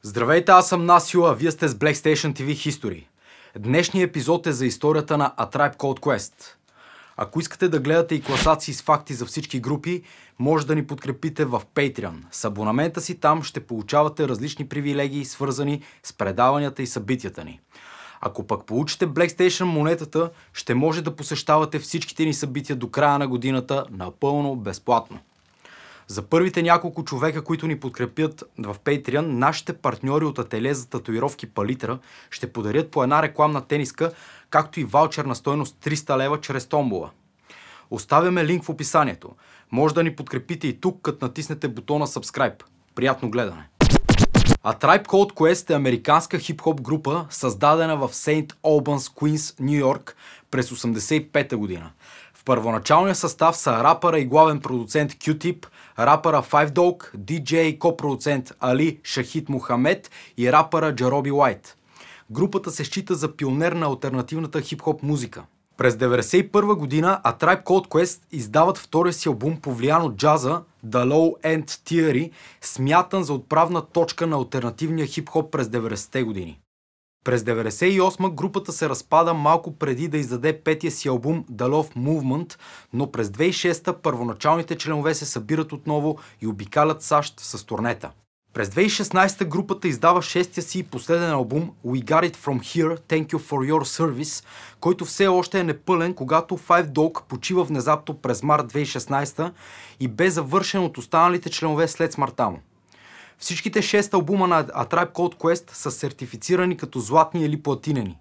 Здравейте, аз съм Насио, а вие сте с Black Station TV History. Днешният епизод е за историята на A Tribe Called Quest. Ако искате да гледате и класации с факти за всички групи, може да ни подкрепите в Patreon. С абонамента си там ще получавате различни привилегии, свързани с предаванията и събитията ни. Ако пък получите Black Station монетата, ще може да посещавате всичките ни събития до края на годината напълно безплатно. За първите няколко човека, които ни подкрепят в Patreon, нашите партньори от ателие за татуировки Палитра ще подарят по една рекламна тениска, както и ваучер на стойност 300 лева чрез томбола. Оставяме линк в описанието. Може да ни подкрепите и тук, като натиснете бутона Subscribe. Приятно гледане! A Tribe Called Quest е американска хип-хоп група, създадена в Сейнт Олбънс, Куинс, Ню Йорк през 1985 година. В първоначалния състав са рапъра и главен продуцент Q-Tip, рапъра Five Dog, диджей и копродуцент Али Шахид Мухамед и рапъра Джароби Уайт. Групата се счита за пионер на алтернативната хип-хоп музика. През 1991 година A Tribe Called Quest издават втория си албум, повлиян от джаза, The Low End Theory, смятан за отправна точка на алтернативния хип-хоп през 90-те години. През 1998 групата се разпада малко преди да издаде петия си албум The Love Movement, но през 2006 първоначалните членове се събират отново и обикалят САЩ с турнета. През 2016 групата издава шестия си и последен албум We Got It From Here, Thank You For Your Service, който все още е непълен, когато Five Dog почива внезапно през март 2016 и бе завършен от останалите членове след смъртта му. Всичките 6 албума на A Tribe Called Quest са сертифицирани като златни или платинени.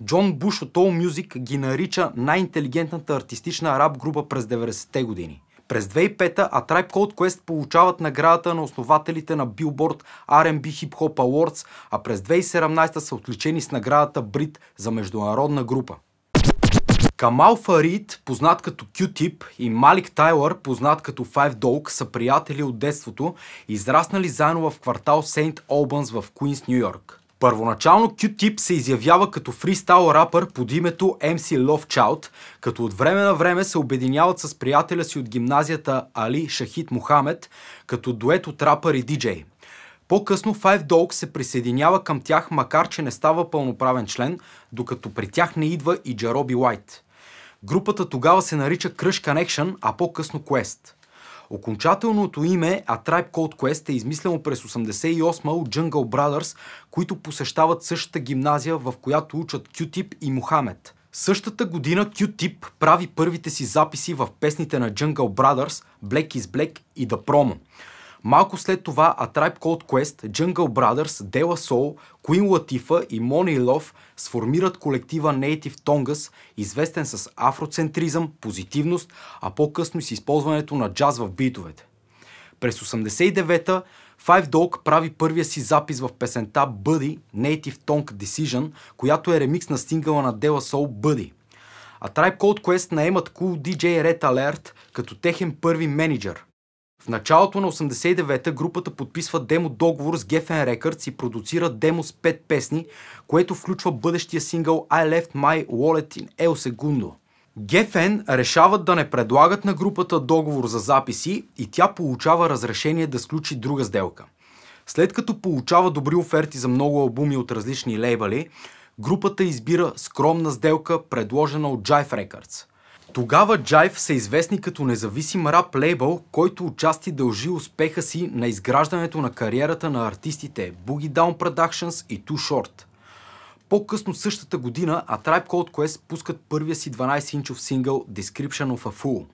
Джон Буш от All Music ги нарича най-интелигентната артистична рап група през 90-те години. През 2005-та A Tribe Called Quest получават наградата на основателите на Billboard R&B Hip Hop Awards, а през 2017 са отличени с наградата Брит за международна група. Камал Фарид, познат като Q-Tip, и Малик Тайлър, познат като Five Dog, са приятели от детството, израснали заедно в квартал Сейнт Олбънс в Куинс, Ню Йорк. Първоначално Q-Tip се изявява като фристайл рапър под името MC Love Child, като от време на време се обединяват с приятеля си от гимназията Али Шахид Мухамед, като дует от рапър и диджей. По-късно Five Dog се присъединява към тях, макар че не става пълноправен член, докато при тях не идва и Джароби Уайт. Групата тогава се нарича Crush Connection, а по-късно Quest. Окончателното име A Tribe Called Quest е измислено през 1988 от Jungle Brothers, които посещават същата гимназия, в която учат Q-Tip и Мухамед. Същата година Q-Tip прави първите си записи в песните на Jungle Brothers, Black is Black и The Promo. Малко след това A Tribe Called Quest, Jungle Brothers, De La Soul, Queen Latifah и Money Love сформират колектива Native Tongues, известен с афроцентризъм, позитивност, а по-късно и с използването на джаз в битовете. През 1989-та Five Dog прави първия си запис в песента Buddy, Native Tongue Decision, която е ремикс на сингъла на De La Soul Buddy. A Tribe Called Quest наемат Cool DJ Red Alert като техен първи менеджер. В началото на 1989-та групата подписва демо договор с Geffen Records и продуцира демо с 5 песни, което включва бъдещия сингъл I Left My Wallet in El Segundo. Geffen решават да не предлагат на групата договор за записи и тя получава разрешение да сключи друга сделка. След като получава добри оферти за много албуми от различни лейбъли, групата избира скромна сделка, предложена от Jive Records. Тогава Jive са известни като независим рап лейбъл, който отчасти дължи успеха си на изграждането на кариерата на артистите Boogie Down Productions и Too Short. По-късно същата година A Tribe Called Quest пускат първия си 12-инчов сингъл Description of a Fool.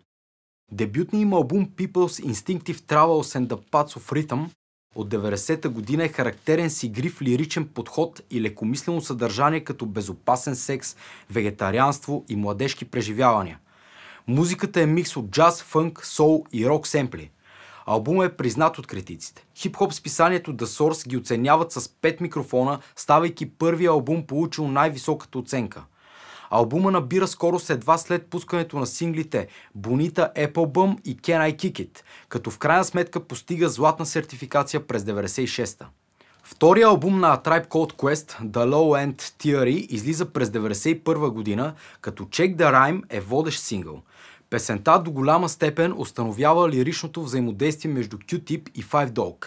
Дебютният им албум People's Instinctive Travels and the Paths of Rhythm от 90-та година е характерен с игрив лиричен подход и лекомислено съдържание като безопасен секс, вегетарианство и младежки преживявания. Музиката е микс от джаз, фънк, соул и рок семпли. Албумът е признат от критиците. Хип-хоп списанието The Source ги оценяват с 5 микрофона, ставайки първия албум получил най-високата оценка. Албума набира скорост едва след пускането на синглите Bonita Applebum и Can I Kick It, като в крайна сметка постига златна сертификация през 1996-та. Втория албум на A Tribe Called Quest, The Low End Theory, излиза през 1991 година, като Check the Rhyme е водещ сингъл. Песента до голяма степен установява лиричното взаимодействие между Q-Tip и Five Dog.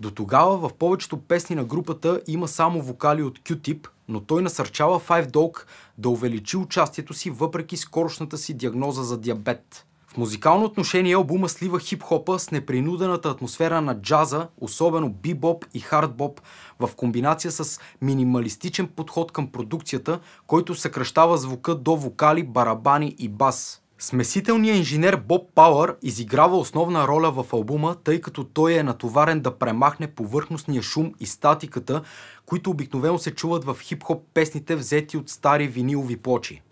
До тогава в повечето песни на групата има само вокали от Q-Tip, но той насърчава Five Dog да увеличи участието си въпреки скорошната си диагноза за диабет. В музикално отношение албума слива хип-хопа с непринудената атмосфера на джаза, особено бибоп и хардбоп, в комбинация с минималистичен подход към продукцията, който съкращава звука до вокали, барабани и бас. Смесителният инженер Боб Пауър изиграва основна роля в албума, тъй като той е натоварен да премахне повърхностния шум и статиката, които обикновено се чуват в хип-хоп песните, взети от стари винилови плочи.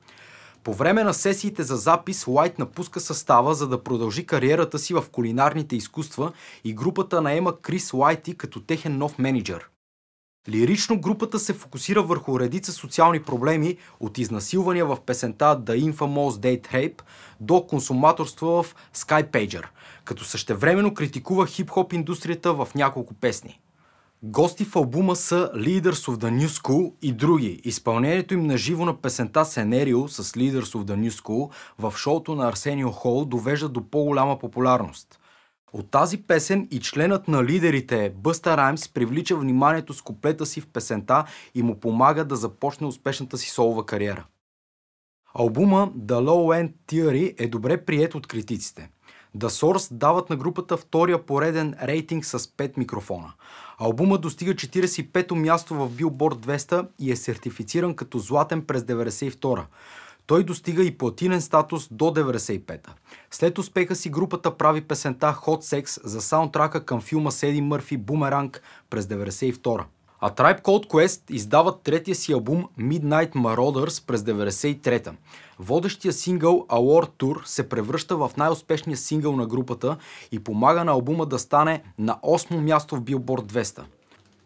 По време на сесиите за запис Уайт напуска състава, за да продължи кариерата си в кулинарните изкуства и групата наема Крис Уайти като техен нов мениджър. Лирично групата се фокусира върху редица социални проблеми, от изнасилвания в песента The Infamous Date Rape до консуматорство в Skypager, като същевременно критикува хип-хоп индустрията в няколко песни. Гости в албума са Leaders of the New School и други. Изпълнението им на живо на песента Scenario с Leaders of the New School в шоуто на Арсенио Хол довежда до по-голяма популярност. От тази песен и членът на лидерите Бъста Раймс привлича вниманието с куплета си в песента и му помага да започне успешната си солова кариера. Албума The Low End Theory е добре приет от критиците. The Source дават на групата втория пореден рейтинг с 5 микрофона. Албумът достига 45-то място в Billboard 200 и е сертифициран като златен през 1992. Той достига и платинен статус до 1995-та. След успеха си групата прави песента Hot Sex за саундтрака към филма с Еди Мърфи Бумеранг през 1992. А Tribe Called Quest издават третия си албум Midnight Marauders през 1993-та. Водещия сингъл Award Tour се превръща в най-успешния сингъл на групата и помага на албума да стане на 8-мо място в Billboard 200.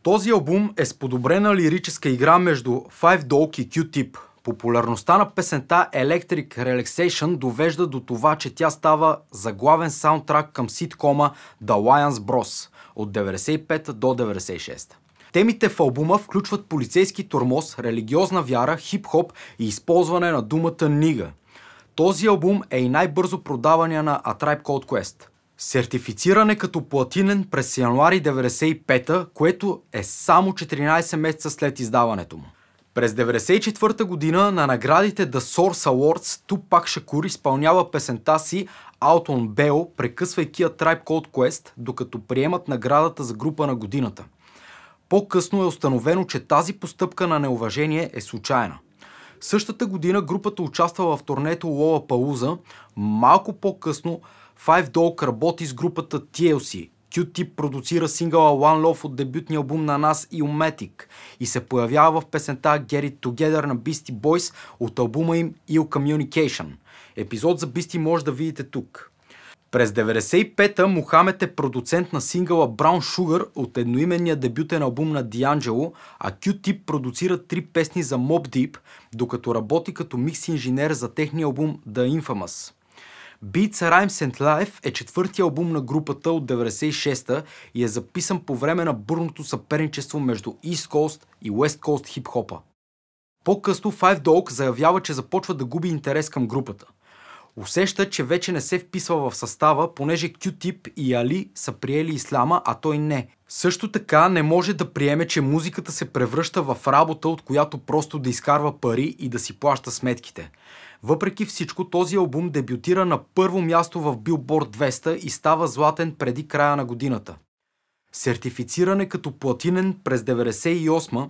Този албум е с подобрена лирическа игра между Five Dog и Q-Tip. Популярността на песента Electric Relaxation довежда до това, че тя става заглавен саундтрак към ситкома The Wayans Bros от 1995 до 1996. Темите в албума включват полицейски тормоз, религиозна вяра, хип-хоп и използване на думата нига. Този албум е и най-бързо продавания на A Tribe Called Quest. Сертифициране като платинен през януари 1995, което е само 14 месеца след издаването му. През 1994 година на наградите The Source Awards Тупак Шакур изпълнява песента си Out on Bail, прекъсвайки A Tribe Called Quest, докато приемат наградата за група на годината. По-късно е установено, че тази постъпка на неуважение е случайна. Същата година групата участва в турнето Lollapalooza. Малко по-късно Five Dog работи с групата TLC. Q-Tip продуцира сингъла One Love от дебютния албум на Nas Illmatic и се появява в песента Get It Together на Beastie Boys от албума им Ill Communication. Епизод за Beastie може да видите тук. През 1995-та Мохамед е продуцент на сингъла Brown Sugar от едноименния дебютен албум на D'Angelo, а Q-Tip продуцира 3 песни за Mobb Deep, докато работи като микс-инженер за техния албум The Infamous. Beats, Rhymes and Life е четвъртия албум на групата от 1996-та и е записан по време на бурното съперничество между East Coast и West Coast хип-хопа. По-късно Five Dog заявява, че започва да губи интерес към групата. Усеща, че вече не се вписва в състава, понеже Q-Tip и Али са приели исляма, а той не. Също така не може да приеме, че музиката се превръща в работа, от която просто да изкарва пари и да си плаща сметките. Въпреки всичко, този албум дебютира на първо място в Billboard 200 и става златен преди края на годината. Сертифициране като платинен през 1998,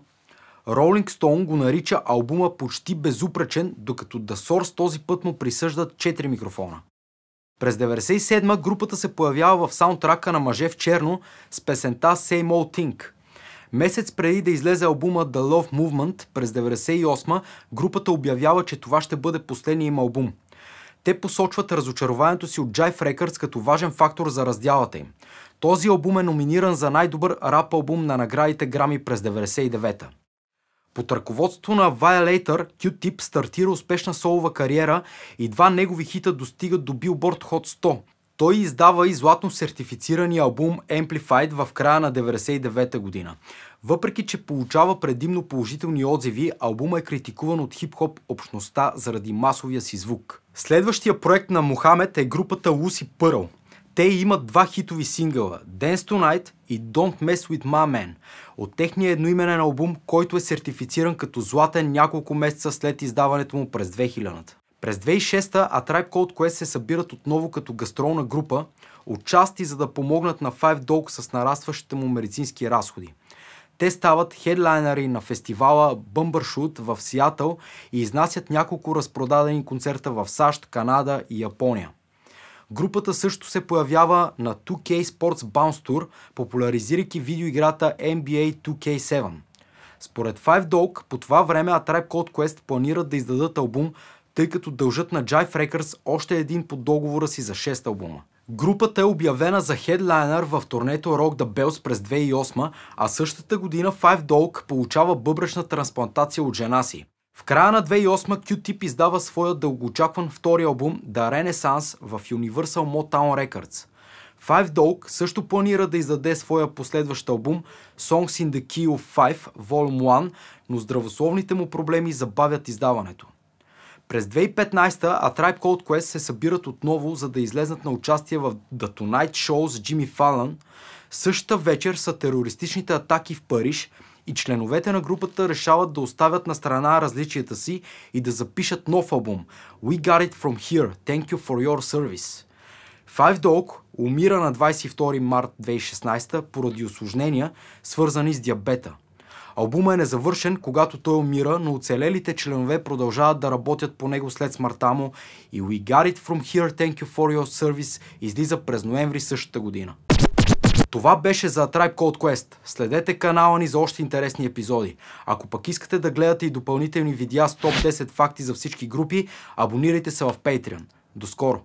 Rolling Stone го нарича албума почти безупречен, докато The Source този път му присъждат 4 микрофона. През 1997 групата се появява в саундтрака на Мъже в черно с песента Same Old Thing. Месец преди да излезе албума The Love Movement през 1998, групата обявява, че това ще бъде последния им албум. Те посочват разочарованието си от Jive Records като важен фактор за раздялата им. Този албум е номиниран за най-добър рап албум на наградите Грами през 1999. Под ръководството на Violator, Q-Tip стартира успешна солова кариера и 2 негови хита достигат до Billboard Hot 100. Той издава и златно сертифицирания албум Amplified в края на 1999 година. Въпреки че получава предимно положителни отзиви, албумът е критикуван от хип-хоп общността заради масовия си звук. Следващия проект на Мохамед е групата Lucy Pearl. Те имат два хитови сингъла Dance Tonight и Don't Mess With My Man от техния едноименен албум, който е сертифициран като златен няколко месеца след издаването му през 2000-та. През 2006-та A Tribe Called Quest се събират отново като гастролна група, отчасти за да помогнат на Five Dog с нарастващите му медицински разходи. Те стават хедлайнери на фестивала Bumbershoot в Сиатъл и изнасят няколко разпродадени концерта в САЩ, Канада и Япония. Групата също се появява на 2K Sports Bounce Tour, популяризирайки видеоиграта NBA 2K7. Според Five Dog, по това време A Tribe Called Quest планират да издадат албум, тъй като дължат на Jive Records още един под договора си за 6 албума. Групата е обявена за хедлайнер в турнето Rock the Bells през 2008, а същата година Five Dog получава бъбречна трансплантация от жена си. В края на 2008 Q-Tip издава своя дългоочакван втори албум The Renaissance в Universal Motown Records. Five Dog също планира да издаде своя последващ албум Songs in the Key of Five Volume 1, но здравословните му проблеми забавят издаването. През 2015-та A Tribe Called Quest се събират отново, за да излезнат на участие в The Tonight Show с Джимми Фалън. Същата вечер са терористичните атаки в Париж и членовете на групата решават да оставят на страна различията си и да запишат нов албум We Got It From Here, Thank You For Your Service. Five Dog умира на 22 март 2016 поради осложнения, свързани с диабета. Албумът е незавършен, когато той умира, но оцелелите членове продължават да работят по него след смъртта му и We Got It From Here, Thank You For Your Service излиза през ноември същата година. Това беше за A Tribe Called Quest. Следете канала ни за още интересни епизоди. Ако пък искате да гледате и допълнителни видеа с топ 10 факти за всички групи, абонирайте се в Patreon. До скоро!